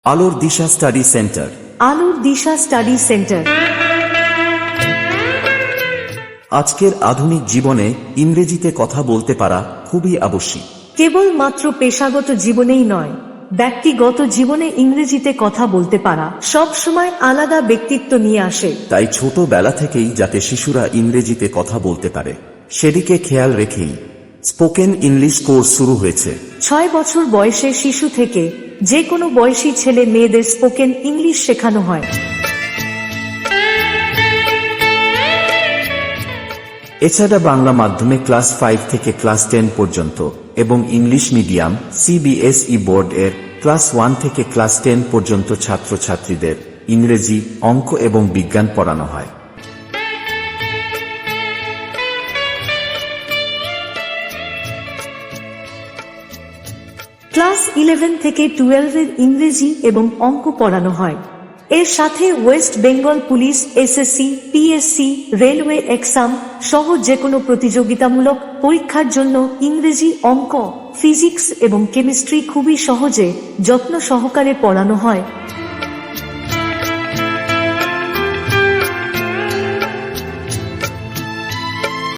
আলোর দিশা study centre. আলোর দিশা study centre. আজকের আধুনিক জীবনে ইংরেজিতে কথা বলতে পারা খুবই আবশ্যিক। কেবলমাত্র পেশাগত জীবনেই নয়, ব্যক্তিগত জীবনে ইংরেজিতে কথা বলতে পারা সব সময় আলাদা ব্যক্তিত্ব নিয়ে আসে। তাই ছোটবেলা থেকেই যাতে শিশুরা ইংরেজিতে কথা বলতে পারে সেদিকে খেয়াল রেখেই স্পোকেন ইংলিশ কোর্স শুরু হয়েছে। 6 বছর বয়সে শিশু থেকে যে কোনো বয়সী ছেলে মেয়েদের স্পোকেন ইংলিশ শেখানো হয়। এছাড়া বাংলা মাধ্যমে ক্লাস 5 থেকে ক্লাস 10 পর্যন্ত এবং ইংলিশ মিডিয়াম সিবিএসই বোর্ড এর ক্লাস 1 থেকে ক্লাস 10 পর্যন্ত ছাত্রছাত্রীদের ইংরেজি, অঙ্ক এবং বিজ্ঞান পড়ানো হয়। ক্লাস 11 থেকে 12 এর ইংরেজি এবং অঙ্ক পড়ানো হয়। এর সাথে West Bengal police, SSC, PSC, railway exam সহ যেকোনো প্রতিযোগিতামূলক পরীক্ষার জন্য ইংরেজি, অঙ্ক, ফিজিক্স এবং কেমিস্ট্রি খুবই সহজে যত্ন সহকারে পড়ানো হয়।